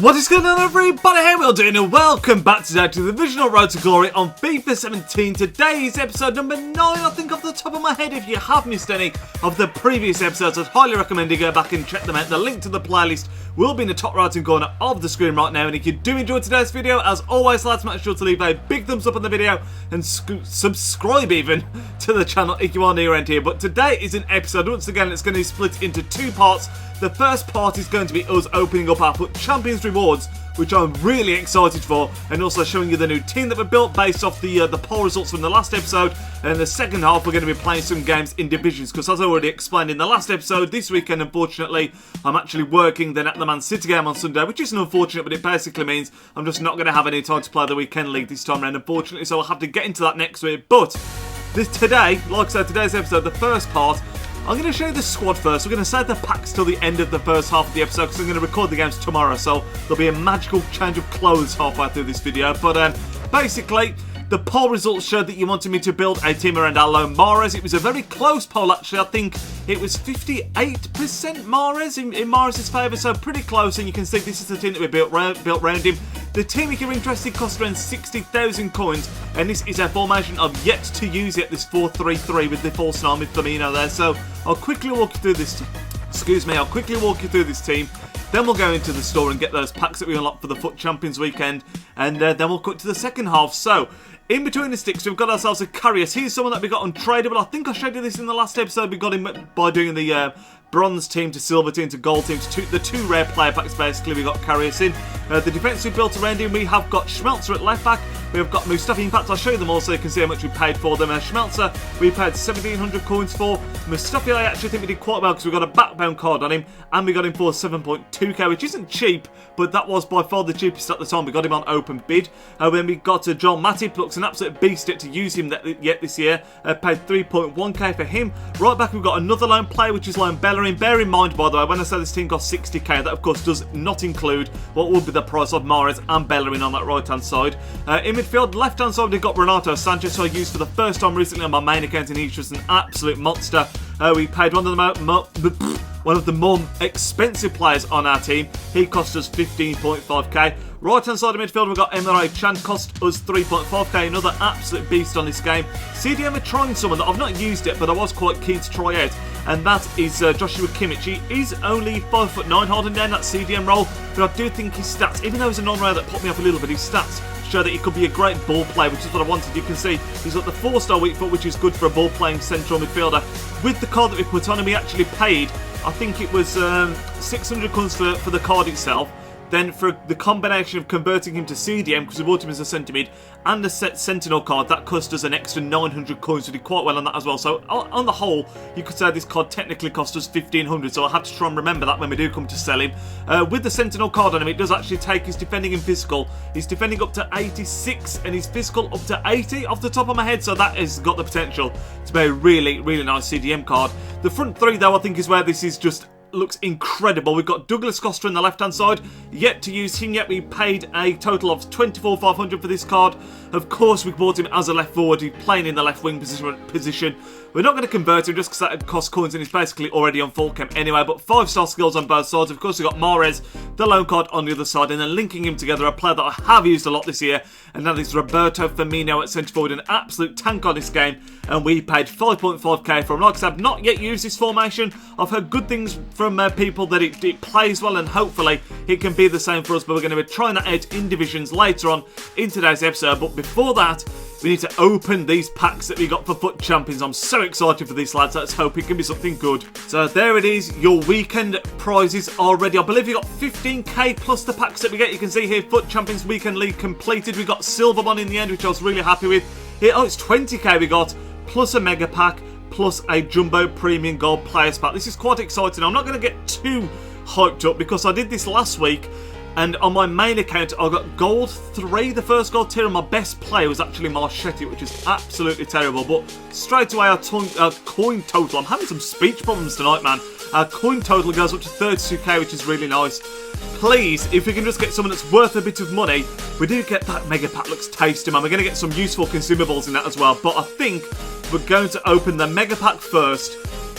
What is going on, everybody? How are we all doing? And welcome back today to the Divisional Road to Glory on FIFA 17. Today is episode number 9, I think, off the top of my head. If you have missed any of the previous episodes, I'd highly recommend you go back and check them out. The link to the playlist will be in the top right-hand corner of the screen right now. And if you do enjoy today's video, as always, lads, make sure to leave a big thumbs up on the video and subscribe even to the channel if you are new around here. But today is an episode, once again, it's going to be split into two parts. The first part is going to be us opening up our FUT Champions rewards, which I'm really excited for, and also showing you the new team that we built based off the poll results from the last episode. And in the second half, we're going to be playing some games in divisions, because as I already explained in the last episode, this weekend, unfortunately, I'm actually working then at the Man City game on Sunday, which isn't unfortunate, but it basically means I'm just not going to have any time to play the weekend league this time around, unfortunately, so I'll have to get into that next week. But today, like I said, today's episode, the first part, I'm going to show you the squad first. We're going to save the packs till the end of the first half of the episode because I'm going to record the games tomorrow, so there'll be a magical change of clothes halfway through this video. But basically, the poll results showed that you wanted me to build a team around our lone Mahrez. It was a very close poll, actually. I think it was 58% Mahrez in Mahrez's favour, so pretty close. And you can see this is the team that we built around him. The team, if you're interested, costs around 60,000 coins, and this is a formation I've yet to use yet, this 4-3-3 with the false 9 with Firmino there. So I'll quickly walk you through this. I'll quickly walk you through this team. Then we'll go into the store and get those packs that we unlocked for the FUT Champions weekend, and then we'll cut to the second half. So, in between the sticks, we've got ourselves a Karius. He's someone that we got untradeable. I think I showed you this in the last episode. We got him by doing the bronze team to silver team to gold team. The two rare player packs, basically, we got Karius in. The defence we built around him, we have got Schmelzer at left back. We've got Mustafi. In fact, I'll show you them all so you can see how much we paid for them. Schmelzer, we paid 1,700 coins for. Mustafi, I actually think we did quite well because we got a backbone card on him, and we got him for 7.2k, which isn't cheap, but that was by far the cheapest at the time. We got him on open bid. Then we got John Matip, looks an absolute beast to use him yet this year. Paid 3.1k for him. Right back, we've got another lone player, which is lone Bellerin. Bear in mind, by the way, when I say this team cost 60k, that of course does not include what would be the price of Mahrez and Bellerin on that right-hand side. In midfield, left-hand side, we've got Renato Sanchez, who I used for the first time recently on my main account, and he's just an absolute monster. We paid one of the more expensive players on our team. He cost us 15.5k. Right-hand side of midfield, we've got Emre Can, cost us 3.5k, another absolute beast on this game. CDM are trying someone that I've not used it, but I was quite keen to try out, and that is Joshua Kimuchi. He's only 5'9", holding down that CDM role, but I do think his stats, even though he's a non-rail that popped me off a little bit, his stats show that he could be a great ball player, which is what I wanted. You can see he's got the 4-star weak foot, which is good for a ball-playing central midfielder. With the card that we put on him, we actually paid, I think it was 600 coins for the card itself. Then for the combination of converting him to CDM, because we bought him as a centre mid, and the Sentinel card, that cost us an extra 900 coins. We did quite well on that as well. So on the whole, you could say this card technically cost us 1,500. So I'll have to try and remember that when we do come to sell him. With the Sentinel card on him, it does actually take his defending and physical. He's defending up to 86 and his physical up to 80 off the top of my head. So that has got the potential to be a really, really nice CDM card. The front three, though, I think is where this is just looks incredible. We've got Douglas Costa on the left hand side, yet to use him yet. We paid a total of 24,500 for this card. Of course, we bought him as a left forward. He's playing in the left wing position. We're not going to convert him just because that would cost coins, and he's basically already on full camp anyway. But 5-star skills on both sides. Of course, we've got Mahrez, the lone card, on the other side, and then linking him together, a player that I have used a lot this year, and that is Roberto Firmino at centre forward, an absolute tank on this game. And we paid 5.5k for him. Like I said, I've not yet used this formation. I've heard good things from people that it plays well, and hopefully it can be the same for us. But we're going to be trying that out in divisions later on in today's episode. But before that, we need to open these packs that we got for FUT Champions. I'm so excited for this, lads. Let's hope it can be something good. So there it is. Your weekend prizes are ready. I believe you got 15k plus the packs that we get. You can see here, FUT Champions Weekend League completed. We got silver one in the end, which I was really happy with. Here, oh, it's 20k we got, plus a mega pack, plus a jumbo premium gold players pack. This is quite exciting. I'm not going to get too hyped up because I did this last week, and on my main account I got gold 3, the first gold tier, and my best player was actually Marchetti, which is absolutely terrible. But straight away our coin total, I'm having some speech problems tonight, man. Our coin total goes up to 32k, which is really nice. Please, if we can just get someone that's worth a bit of money, we do get that mega pack. Looks tasty, man. We're going to get some useful consumables in that as well. But I think we're going to open the mega pack first.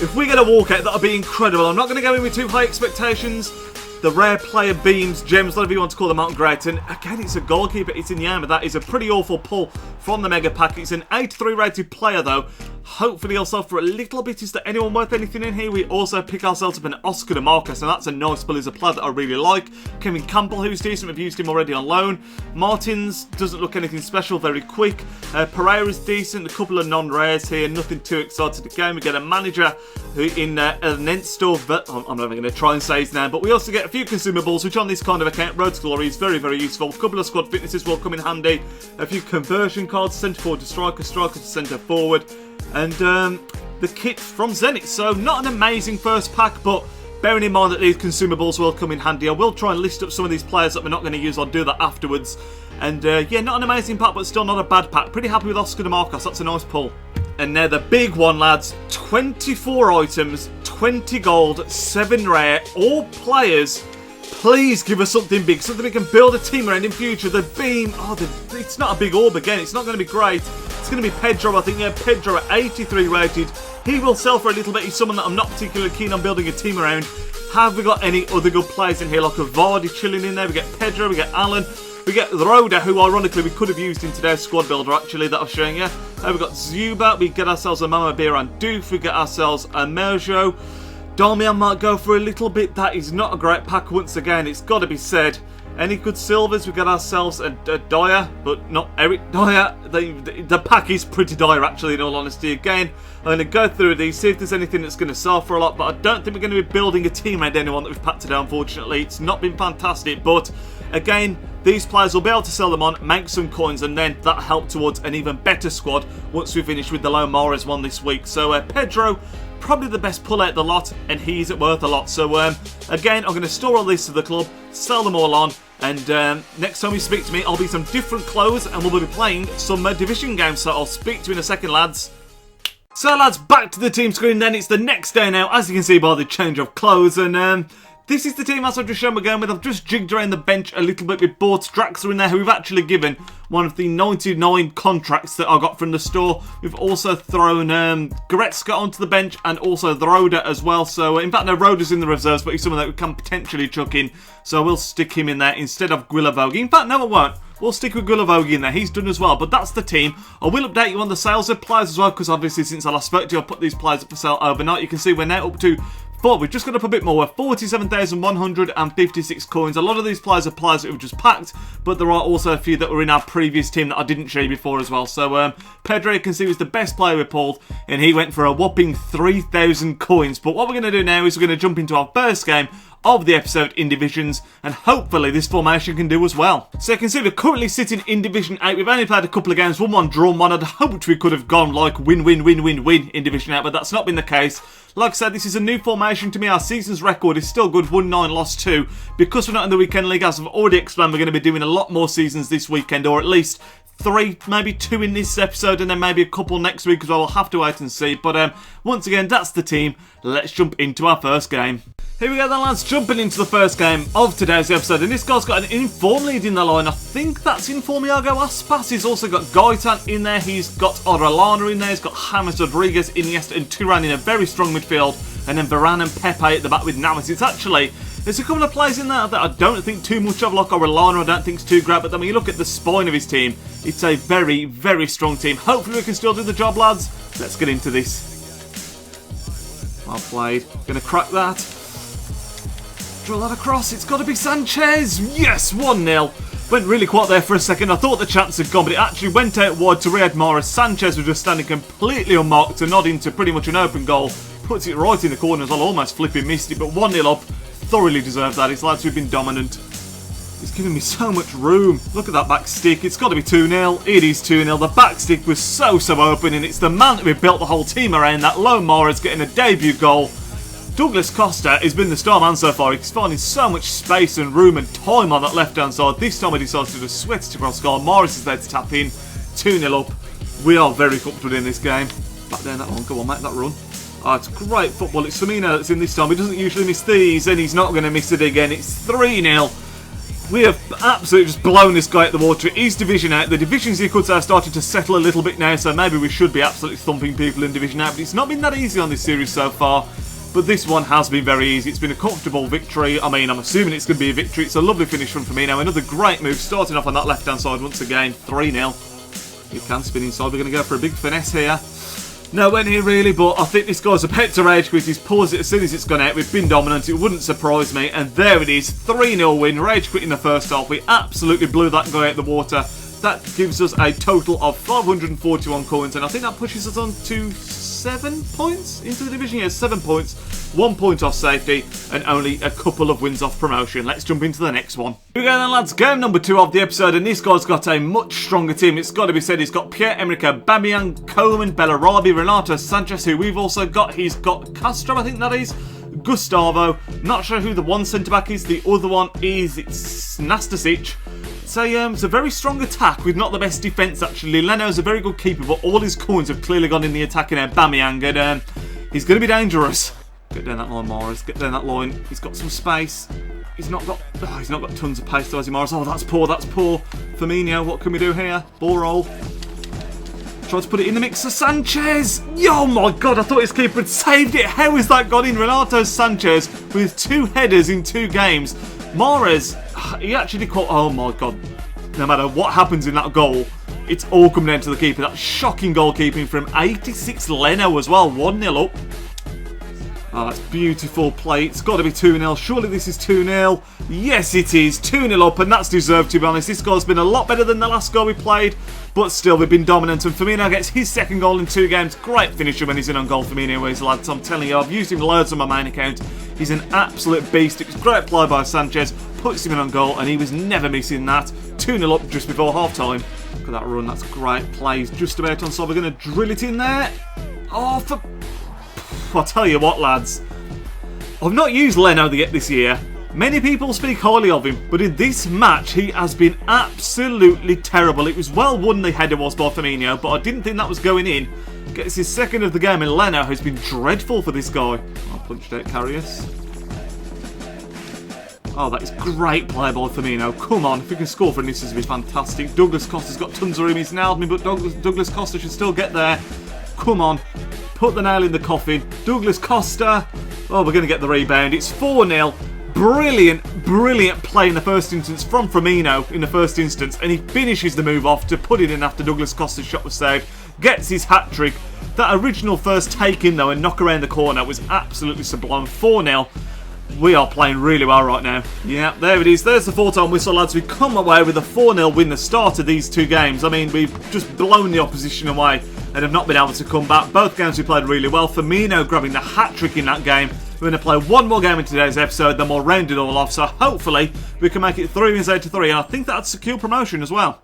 If we get a walkout, that'll be incredible. I'm not going to go in with too high expectations. the rare player beams, gems, whatever you want to call them, aren't great. And again, it's a goalkeeper, it's in Yama. That is a pretty awful pull from the Mega Pack. It's an 83 rated player though. Hopefully he'll sell for a little bit. Is there anyone worth anything in here? We also pick ourselves up an Oscar de Marcos, and that's a nice pull. He's a player that I really like. Kevin Campbell, who's decent. We've used him already on loan. Martins doesn't look anything special, very quick. Pereira's decent. A couple of non-rares here. Nothing too exciting again. We get a manager who in Ernesto, I'm not even going to try and say his name, but we also get a few consumables, which on this kind of account, Road to Glory, is very, very useful. A couple of squad fitnesses will come in handy. A few conversion cards, centre forward to striker, striker to centre forward. And the kit from Zenit. So not an amazing first pack, but bearing in mind that these consumables will come in handy, I will try and list up some of these players that we're not going to use. I'll do that afterwards. And yeah, not an amazing pack, but still not a bad pack. Pretty happy with Oscar de Marcos. That's a nice pull. And now the big one, lads. 24 items, 20 gold, 7 rare, all players. Please give us something big, something we can build a team around in future. The beam, it's not a big orb again. It's not going to be great. It's going to be Pedro, I think. Yeah, Pedro at 83 rated. He will sell for a little bit. He's someone that I'm not particularly keen on building a team around. Have we got any other good players in here? Like a Vardy chilling in there. We get Pedro, we get Alan. We get Roda, who ironically we could have used in today's squad builder actually that I'm showing you. We've got Zuba. We get ourselves a Mama Beer and Doof. We get ourselves a Merjo. Darmian might go for a little bit. That is not a great pack once again. It's got to be said. Any good silvers? We got ourselves a Dyer, but not Eric Dyer. The pack is pretty dire actually, in all honesty. Again, I'm going to go through these, see if there's anything that's going to sell for a lot, but I don't think we're going to be building a team around anyone that we've packed today, unfortunately. It's not been fantastic, but again, these players will be able to sell them on, make some coins, and then that'll help towards an even better squad once we finish with the low Mahrez one this week. So Pedro, probably the best pull out of the lot, and he's worth a lot. So again, I'm going to store all these to the club, sell them all on, and next time you speak to me, I'll be some different clothes, and we'll be playing some division games. So I'll speak to you in a second, lads. So lads, back to the team screen then. It's the next day now, as you can see by the change of clothes, and this is the team as I've just shown we're going with. I've just jigged around the bench a little bit. We've bought Draxler in there, who we've actually given one of the 99 contracts that I got from the store. We've also thrown Goretzka onto the bench, and also the Roda as well. So in fact, no, Roda's in the reserves, but he's someone that we can potentially chuck in. So we'll stick him in there instead of Guilavogui. In fact, no, I won't. We'll stick with Guilavogui in there. He's done as well, but that's the team. I will update you on the sales of players as well, because obviously since I last spoke to you, I put these players up for sale overnight. You can see we're now up to we've just got up a bit more. We're 47,156 coins. A lot of these players are players that we've just packed, but there are also a few that were in our previous team that I didn't show you before as well. So Pedro, you can see, was the best player we pulled, and he went for a whopping 3,000 coins. But what we're going to do now is we're going to jump into our first game of the episode in Divisions, and hopefully this formation can do as well. So you can see we're currently sitting in Division 8. We've only played a couple of games, 1-1 drawn one. I'd hoped we could have gone like win in Division 8, but that's not been the case. Like I said, this is a new formation to me. Our season's record is still good, 1-9, lost 2. Because we're not in the weekend league, as I've already explained, we're going to be doing a lot more seasons this weekend, or at least 3, maybe 2 in this episode, and then maybe a couple next week as well. We'll have to wait and see. But once again, that's the team. Let's jump into our first game. Here we go then, lads, jumping into the first game of today's episode, and this guy's got an inform lead in the line. I think that's Inform Iago Aspas. He's also got Gaitan in there, he's got Orellana in there, he's got James Rodriguez, Iniesta and Turan in a very strong midfield, and then Varane and Pepe at the back with Navas. There's a couple of players in there that I don't think too much of, like Orellana I don't think is too great, but then when you look at the spine of his team, it's a very, very strong team. Hopefully we can still do the job, lads. Let's get into this. Well played. Gonna crack that. Draw that across, it's got to be Sanchez. Yes, 1-0. Went really quiet there for a second. I thought the chance had gone, but it actually went out wide to Riyad Mahrez. Sanchez was just standing completely unmarked to nod into pretty much an open goal. Puts it right in the corner as well, almost flipping missed it, but 1-0 up. Thoroughly deserved that. His lads who've been dominant. He's giving me so much room. Look at that back stick. It's got to be 2-0. It is 2-0. The back stick was so open, and it's the man that we built the whole team around. That low Mahrez getting a debut goal. Douglas Costa has been the star man so far. He's finding so much space and room and time on that left-hand side. This time he decides to just sweat it across goal. Mahrez is there to tap in. 2-0 up. We are very comfortable in this game. Back down that one. Go on, make that run. Oh, it's great football. It's Firmino that's in this time. He doesn't usually miss these, and he's not going to miss it again. It's 3-0. We have absolutely just blown this guy out the water. It is Division 8. The divisions, you could say, are starting to settle a little bit now, so maybe we should be absolutely thumping people in Division 8, but it's not been that easy on this series so far. but this one has been very easy. It's been a comfortable victory. I mean, I'm assuming it's going to be a victory. It's a lovely finish from Firmino. Another great move, starting off on that left-hand side once again. 3-0. You can spin inside. We're going to go for a big finesse here. Nowhere near really, but I think this guy's about to rage quit. He's paused it as soon as it's gone out. We've been dominant. It wouldn't surprise me. And there it is. 3-0 win. Rage quit in the first half. We absolutely blew that guy out the water. That gives us a total of 541 coins. And I think that pushes us on to 7 points into the division. Yeah, 7 points. 1 point off safety. And only a couple of wins off promotion. Let's jump into the next one. Here we go then, lads. Game number 2 of the episode. And this guy's got a much stronger team. It's got to be said. He's got Pierre-Emerick Aubameyang, Coleman, Bellarabi, Renato Sanchez, who we've also got. He's got Gaastra, I think that is. Gustavo. Not sure who the one centre-back is. The other one is Nastasic. It's a very strong attack with not the best defence, actually. Leno's a very good keeper, but all his coins have clearly gone in the attacking Aubameyang, and he's going to be dangerous. Get down that line, Mahrez. Get down that line. He's got some space. He's not got tons of pace, though, has he, Mahrez? Oh, that's poor. That's poor. Firmino, what can we do here? Ball roll. Try to put it in the mix for Sanchez. Oh my God, I thought his keeper had saved it. How has that gone in? Renato Sanchez with 2 headers in 2 games. Mahrez, he actually caught. Oh my God. No matter what happens in that goal, it's all coming down to the keeper. That shocking goalkeeping from 86 Leno as well. 1-0 up. Oh, that's beautiful play. It's got to be 2-0. Surely this is 2-0. Yes, it is. 2-0 up, and that's deserved, to be honest. This goal's been a lot better than the last goal we played, but still, we've been dominant. And Firmino gets his 2nd goal in 2 games. Great finisher when he's in on goal, Firmino is, lads. I'm telling you, I've used him loads on my main account. He's an absolute beast. It was great play by Sanchez. Puts him in on goal, and he was never missing that. 2-0 up just before half-time. Look at that run. That's great play. He's just about on, so we're going to drill it in there. Oh, for... I'll tell you what, lads. I've not used Leno yet this year. Many people speak highly of him, but in this match, he has been absolutely terrible. It was well won, the header was by Firmino, but I didn't think that was going in. Gets his 2nd of the game, and Leno has been dreadful for this guy. I'll punch out Karius. Oh, that is great play by Firmino. Come on, if we can score from this, this would be fantastic. Douglas Costa's got tons of room. He's nailed me, but Douglas Costa should still get there. Come on. Put the nail in the coffin. Douglas Costa. Oh, we're going to get the rebound. It's 4-0. Brilliant play in the first instance from Firmino in the first instance. And he finishes the move off to put it in after Douglas Costa's shot was saved. Gets his hat-trick. That original first take in, though, and knock around the corner was absolutely sublime. 4-0. We are playing really well right now. Yeah, there it is. There's the 4-time whistle, lads. We come away with a 4-0 win the start of these 2 games. I mean, we've just blown the opposition away and have not been able to come back. Both games we played really well. Firmino grabbing the hat-trick in that game. We're going to play one more game in today's episode, then we'll round it all off. So hopefully we can make it 3 wins out of 3, and I think that'd secure promotion as well.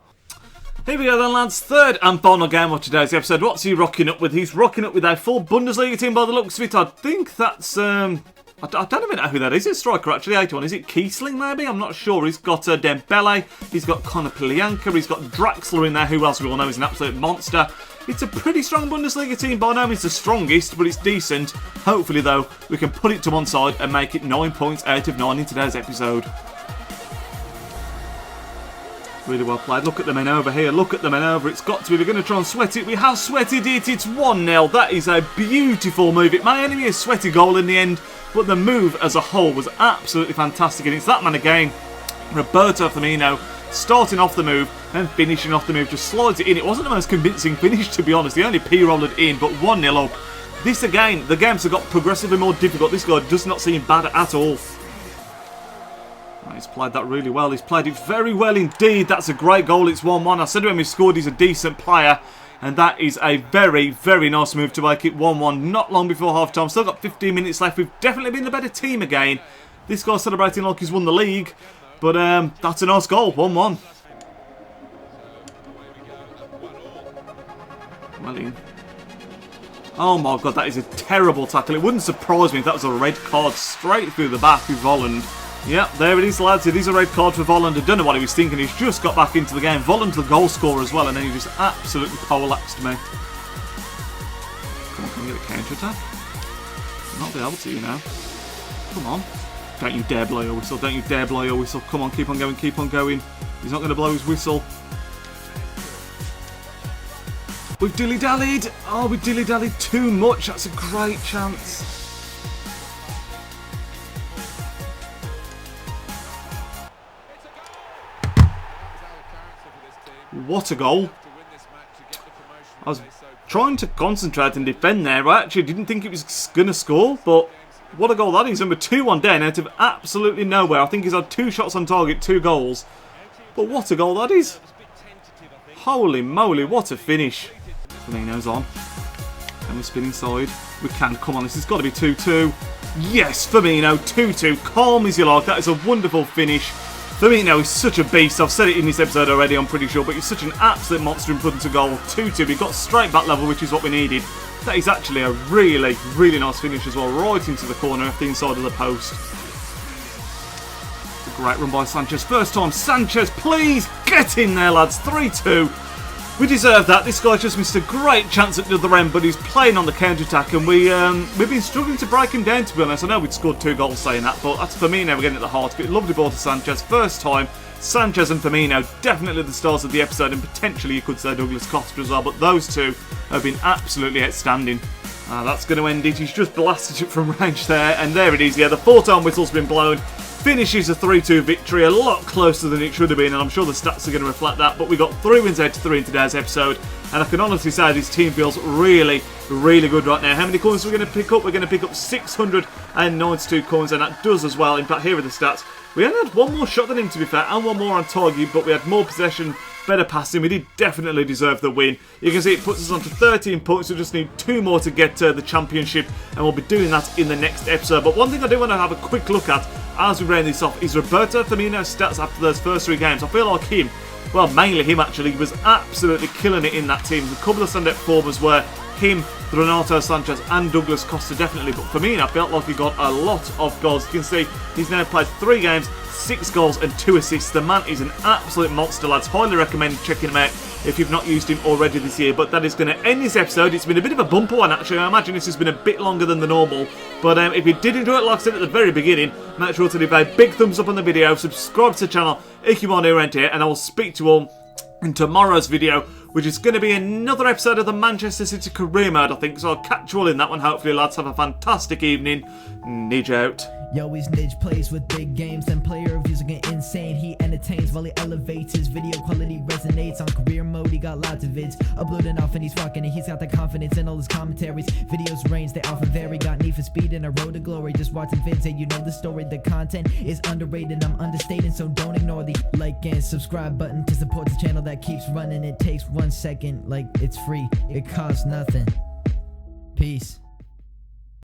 Here we go then, lads. 3rd and final game of today's episode. What's he rocking up with? He's rocking up with a full Bundesliga team by the looks of it. I think that's... I don't even know who that is. It's striker, actually. 81. Is it Kiesling, maybe? I'm not sure. He's got Dembele. He's got Conor Pilianka. He's got Draxler in there, who else we all know is an absolute monster. It's a pretty strong Bundesliga team. By no means the strongest, but it's decent. Hopefully, though, we can put it to one side and make it 9 points out of 9 in today's episode. Really well played. Look at the men over here. Look at the men over. It's got to be. We're going to try and sweat it. We have sweated it. It's 1-0. That is a beautiful move. It may only be a sweaty goal in the end, but the move as a whole was absolutely fantastic. And it's that man again, Roberto Firmino, starting off the move and finishing off the move. Just slides it in. It wasn't the most convincing finish, to be honest. He only P-rolled it in, but 1-0 up. This again, the games have got progressively more difficult. This guy does not seem bad at all. He's played that really well. He's played it very well indeed. That's a great goal. It's 1-1. I said when we scored he's a decent player. And that is a very, very nice move to make it 1-1. Not long before half-time. Still got 15 minutes left. We've definitely been the better team again. This guy's celebrating like he's won the league. But that's a nice goal. 1-1. Well in. Oh my God, that is a terrible tackle. It wouldn't surprise me if that was a red card straight through the back with Volland. Yep, there it is, lads. It is a red card for Volland. I don't know what he was thinking. He's just got back into the game. Volland's the goal scorer as well, and then he just absolutely poleaxed me. Come on, can we get a counter-attack? Not be able to, you know. Come on. Don't you dare blow your whistle. Don't you dare blow your whistle. Come on, keep on going, keep on going. He's not going to blow his whistle. We've dilly-dallied. Oh, we dilly-dallied too much. That's a great chance. What a goal. I was trying to concentrate and defend there. I actually didn't think it was going to score, but what a goal that is. Number 2-1 down out of absolutely nowhere. I think he's had 2 shots on target, 2 goals. But what a goal that is. Holy moly, what a finish. Firmino's on. And we spin inside. We can. Come on, this has got to be 2-2. Yes, Firmino, 2-2. Calm as you like. That is a wonderful finish. Firmino is such a beast. I've said it in this episode already, I'm pretty sure, but he's such an absolute monster in front of goal. 2-2. We got straight back level, which is what we needed. That is actually a really, really nice finish as well, right into the corner off the inside of the post. It's a great run by Sanchez. First time, Sanchez, please get in there, lads. 3-2. We deserve that. This guy just missed a great chance at the other end, but he's playing on the counter-attack, and we've been struggling to break him down, to be honest. I know we'd scored 2 goals saying that, but that's Firmino again at the heart of it. Lovely ball to Sanchez. First time, Sanchez and Firmino, definitely the stars of the episode, and potentially you could say Douglas Costa as well, but those two have been absolutely outstanding. That's going to end it. He's just blasted it from range there, and there it is. Yeah, the 4-time whistle's been blown. Finishes a 3-2 victory, a lot closer than it should have been, and I'm sure the stats are going to reflect that, but we got 3 wins out of 3 in today's episode, and I can honestly say this team feels really, really good right now. How many coins are we going to pick up? We're going to pick up 692 coins, and that does as well. In fact, here are the stats. We only had 1 more shot than him, to be fair, and 1 more on target, but we had more possession, better passing. We did definitely deserve the win. You can see it puts us on to 13 points. We just need 2 more to get to the championship, and we'll be doing that in the next episode. But one thing I do want to have a quick look at as we round this off is Roberto Firmino's stats after those first 3 games. I feel like him, well, mainly him actually, was absolutely killing it in that team. A couple of standout performers were him, Renato Sanchez and Douglas Costa definitely, but Firmino, I felt like he got a lot of goals. You can see he's now played 3 games, 6 goals and 2 assists. The man is an absolute monster, lads. Highly recommend checking him out if you've not used him already this year. But that is going to end this episode. It's been a bit of a bumper one, actually. I imagine this has been a bit longer than the normal. But if you did enjoy it, like I said at the very beginning, make sure to leave a big thumbs up on the video, subscribe to the channel if you are new around here, and I will speak to you all in tomorrow's video, which is going to be another episode of the Manchester City career mode, I think. So I'll catch you all in that one. Hopefully, lads, have a fantastic evening. Nidge out. Yo, he's Nidge, plays with big games and player reviews are getting insane. He entertains while he elevates, his video quality resonates. On career mode, he got lots of vids uploading off and he's rocking it. He's got the confidence in all his commentaries. Videos range, they often vary. Got need for speed and a road to glory. Just watching vids and you know the story. The content is underrated, I'm understating, so don't ignore the like and subscribe button to support the channel that keeps running. It takes 1 second, like it's free, it costs nothing. Peace.